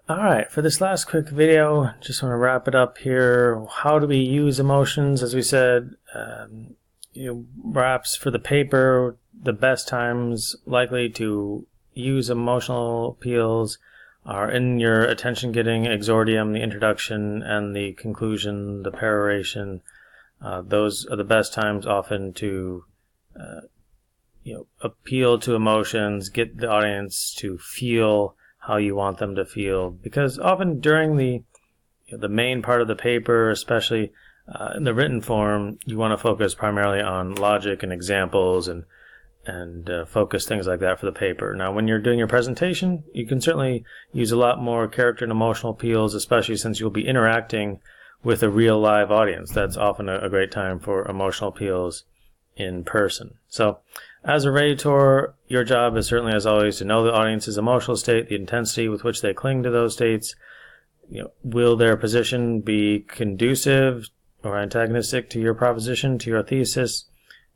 Alright, for this last quick video, just want to wrap it up here. How do we use emotions? As we said, perhaps for the paper, the best times likely to use emotional appeals are in your attention-getting exordium, the introduction, and the conclusion, the peroration. Those are the best times often to appeal to emotions, get the audience to feel how you want them to feel, because often during the main part of the paper, especially in the written form, you want to focus primarily on logic and examples and focus things like that for the paper. Now, when you're doing your presentation, you can certainly use a lot more character and emotional appeals, especially since you'll be interacting with a real live audience. That's often a great time for emotional appeals in person. So, as a rhetor, your job is certainly, as always, to know the audience's emotional state, the intensity with which they cling to those states. Will their position be conducive or antagonistic to your proposition, to your thesis?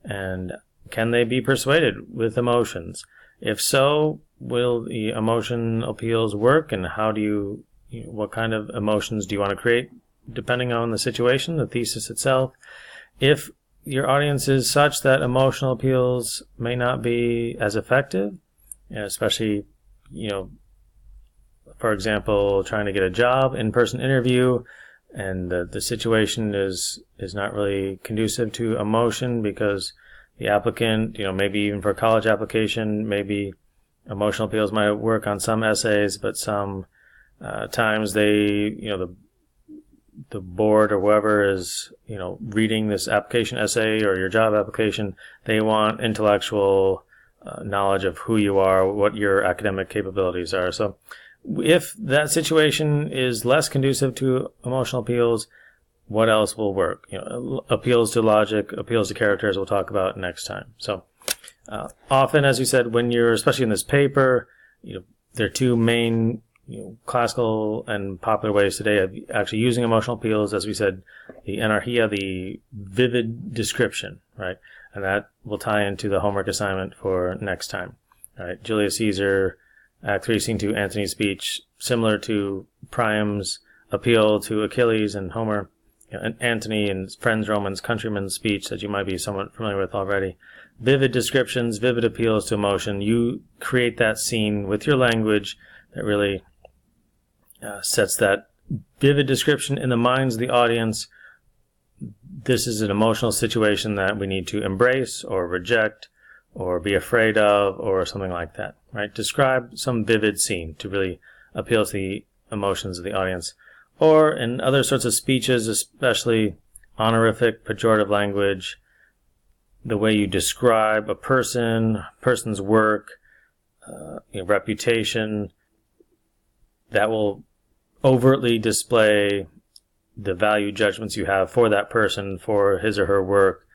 And can they be persuaded with emotions? If so, will the emotion appeals work? And how do you what kind of emotions do you want to create, depending on the situation, the thesis itself? If your audience is such that emotional appeals may not be as effective, especially, for example, trying to get a job, in-person interview, and the situation is not really conducive to emotion because the applicant, maybe even for a college application, maybe emotional appeals might work on some essays, but some times they, the board or whoever is, reading this application essay or your job application, they want intellectual knowledge of who you are, what your academic capabilities are. So if that situation is less conducive to emotional appeals, what else will work? Appeals to logic, appeals to characters, we'll talk about next time. So often, as we said, when you're, especially in this paper, there are two main classical and popular ways today of actually using emotional appeals. As we said, the anarchia, the vivid description, right? And that will tie into the homework assignment for next time. All right, Julius Caesar, Act 3, Scene 2, Antony's speech, similar to Priam's appeal to Achilles and Homer, and Antony and friends, Romans, countrymen's speech that you might be somewhat familiar with already. Vivid descriptions, vivid appeals to emotion. You create that scene with your language that really sets that vivid description in the minds of the audience. This is an emotional situation that we need to embrace or reject or be afraid of or something like that, right? Describe some vivid scene to really appeal to the emotions of the audience. Or in other sorts of speeches, especially honorific, pejorative language, the way you describe a person's work, reputation, that will overtly display the value judgments you have for that person, for his or her work,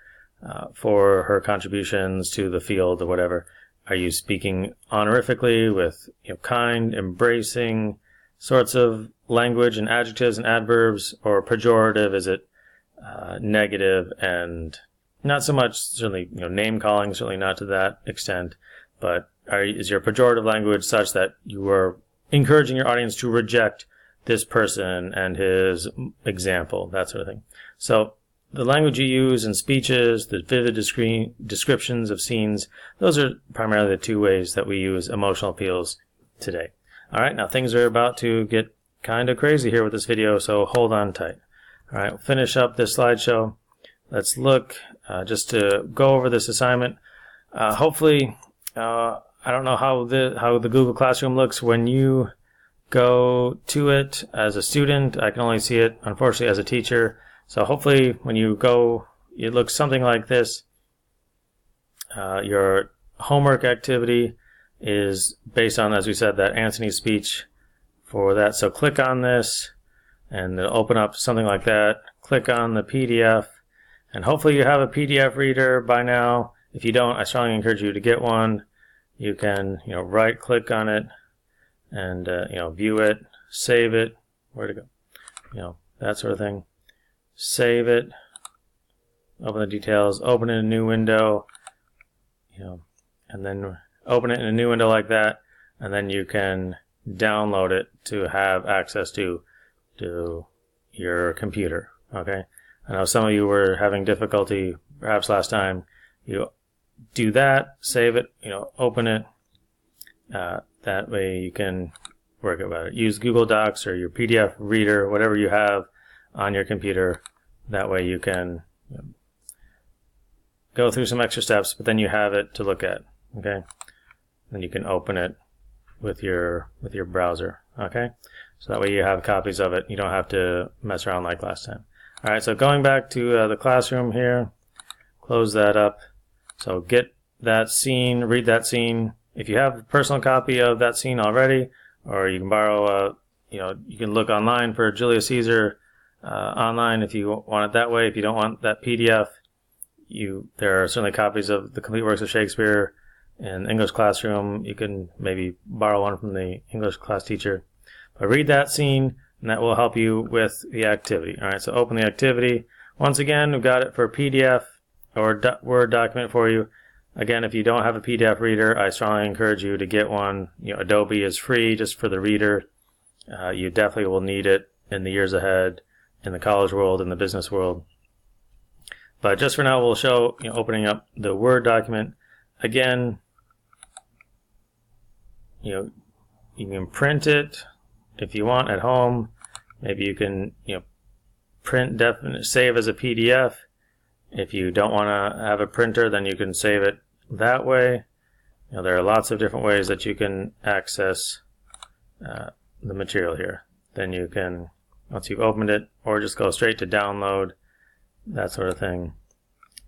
for her contributions to the field or whatever. Are you speaking honorifically with kind, embracing sorts of language and adjectives and adverbs, or pejorative? Is it negative and not so much certainly name calling, certainly not to that extent, but is your pejorative language such that you are encouraging your audience to reject this person and his example, that sort of thing? So the language you use in speeches, the vivid descriptions of scenes, those are primarily the two ways that we use emotional appeals today. All right, now things are about to get kind of crazy here with this video, so hold on tight. All right, we'll finish up this slideshow. Let's look just to go over this assignment. Hopefully, I don't know how the Google Classroom looks when you go to it as a student. I can only see it, unfortunately, as a teacher. So hopefully when you go, it looks something like this. Your homework activity is based on, as we said, that Antony speech for that. So click on this and it'll open up something like that. Click on the PDF, and hopefully you have a PDF reader by now. If you don't, I strongly encourage you to get one. You can, right click on it and, view it, save it, where to go, that sort of thing. Save it, open the details, open in a new window, and then open it in a new window like that, and then you can download it to have access to your computer. Okay, I know some of you were having difficulty perhaps last time. You do that, save it, open it. That way you can work about it. Use Google Docs or your PDF reader, whatever you have on your computer. That way you can go through some extra steps, but then you have it to look at. Okay, then you can open it with your browser. Okay, so that way you have copies of it. You don't have to mess around like last time. All right, so going back to the classroom here, close that up. So get that scene, read that scene. If you have a personal copy of that scene already, or you can borrow, you can look online for Julius Caesar online if you want it that way. If you don't want that PDF, there are certainly copies of the complete works of Shakespeare in English classroom. You can maybe borrow one from the English class teacher. But read that scene, and that will help you with the activity. All right, so open the activity. Once again, we've got it for PDF or Word document for you. Again, if you don't have a PDF reader, I strongly encourage you to get one. Adobe is free just for the reader. You definitely will need it in the years ahead, in the college world, in the business world. But just for now, we'll show opening up the Word document. Again, you can print it if you want at home. Maybe you can print, save as a PDF. If you don't want to have a printer, then you can save it that way. There are lots of different ways that you can access the material here. Then you can, once you've opened it, or just go straight to download, that sort of thing,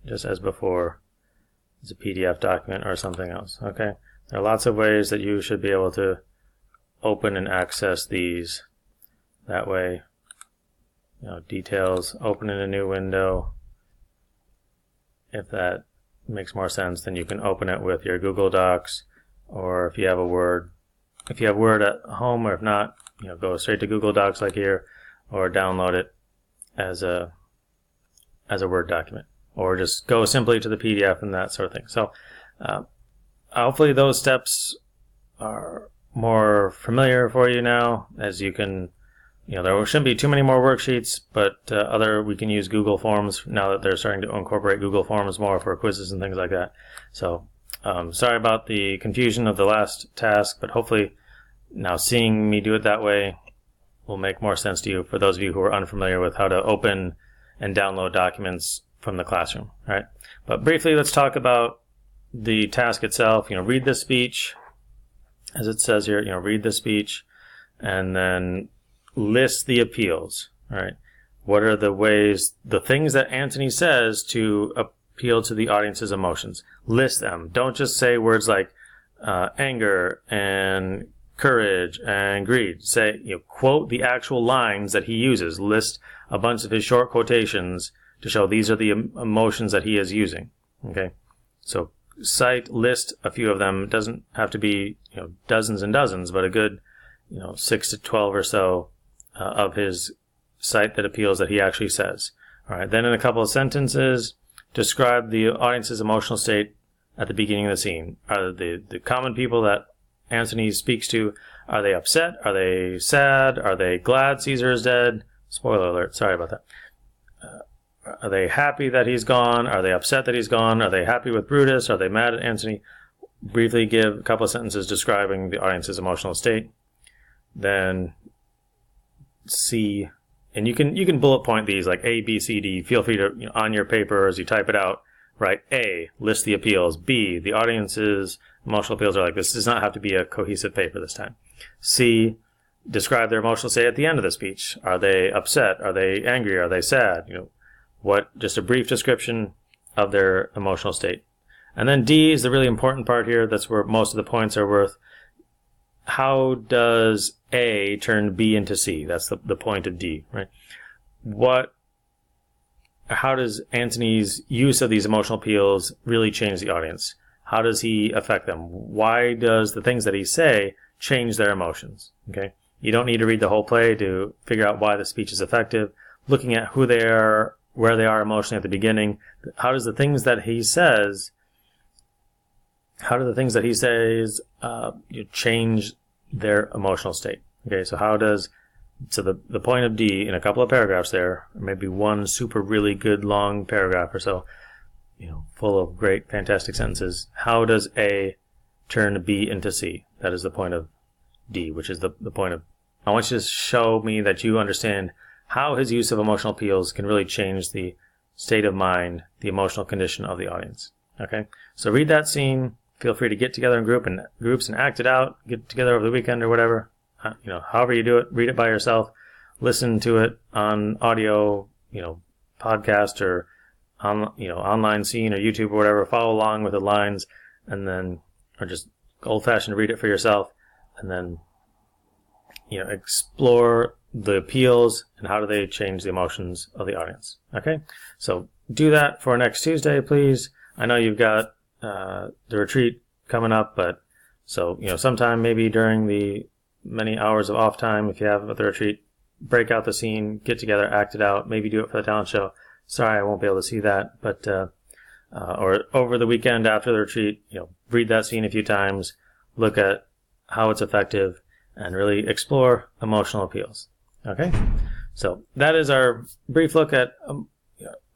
just as before. It's a PDF document or something else. Okay, there are lots of ways that you should be able to open and access these. That way, details, open in a new window. If that makes more sense, then you can open it with your Google Docs, or if you have Word at home, or if not, go straight to Google Docs like here, or download it as a Word document, or just go simply to the PDF and that sort of thing. So hopefully those steps are more familiar for you now, as you can, there shouldn't be too many more worksheets, but we can use Google Forms now that they're starting to incorporate Google Forms more for quizzes and things like that. So sorry about the confusion of the last task, but hopefully now seeing me do it that way will make more sense to you for those of you who are unfamiliar with how to open and download documents from the classroom. All right, but briefly, let's talk about the task itself. Read the speech, as it says here. Read the speech, and then list the appeals. All right, what are the things that Antony says to appeal to the audience's emotions? List them. Don't just say words like anger and courage and greed. Say, quote the actual lines that he uses. List a bunch of his short quotations to show these are the emotions that he is using. Okay, so list a few of them. It doesn't have to be dozens and dozens, but a good 6 to 12 or so of his cite that appeals that he actually says. All right, then in a couple of sentences, describe the audience's emotional state at the beginning of the scene. Are the common people that Antony speaks to, are they upset? Are they sad? Are they glad Caesar is dead? Spoiler alert, sorry about that. Are they happy that he's gone? Are they upset that he's gone? Are they happy with Brutus? Are they mad at Antony? Briefly give a couple of sentences describing the audience's emotional state. Then C, and you can bullet point these like A, B, C, D. Feel free to, on your paper as you type it out, write A, list the appeals. B, the audience's emotional appeals are like this. Does not have to be a cohesive paper this time. C, describe their emotional state at the end of the speech. Are they upset? Are they angry? Are they sad? Just a brief description of their emotional state. And then D is the really important part here. That's where most of the points are worth. How does A turn B into C? That's the point of D, right? How does Antony's use of these emotional appeals really change the audience? How does he affect them? Why does the things that he say change their emotions? Okay, you don't need to read the whole play to figure out why the speech is effective. Looking at who they are, where they are emotionally at the beginning, how does the things that he says, change their emotional state. Okay, so the point of D in a couple of paragraphs there, or maybe one super really good long paragraph or so, full of great, fantastic sentences. How does A turn B into C? That is the point of D, which is the point of, I want you to show me that you understand how his use of emotional appeals can really change the state of mind, the emotional condition of the audience. Okay, so read that scene. Feel free to get together in groups and act it out. Get together over the weekend or whatever. However you do it, read it by yourself. Listen to it on audio, podcast or online scene or YouTube or whatever. Follow along with the lines, and then, or just old-fashioned read it for yourself, and then explore the appeals and how do they change the emotions of the audience. Okay, so do that for next Tuesday, please. I know you've got the retreat coming up, but so sometime maybe during the many hours of off time, if you have at the retreat, break out the scene, get together, act it out, maybe do it for the talent show. Sorry, I won't be able to see that, but or over the weekend after the retreat, read that scene a few times, look at how it's effective, and really explore emotional appeals. Okay, so that is our brief look at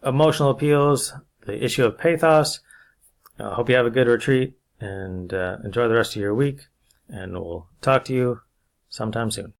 emotional appeals, the issue of pathos. I hope you have a good retreat and enjoy the rest of your week, and we'll talk to you sometime soon.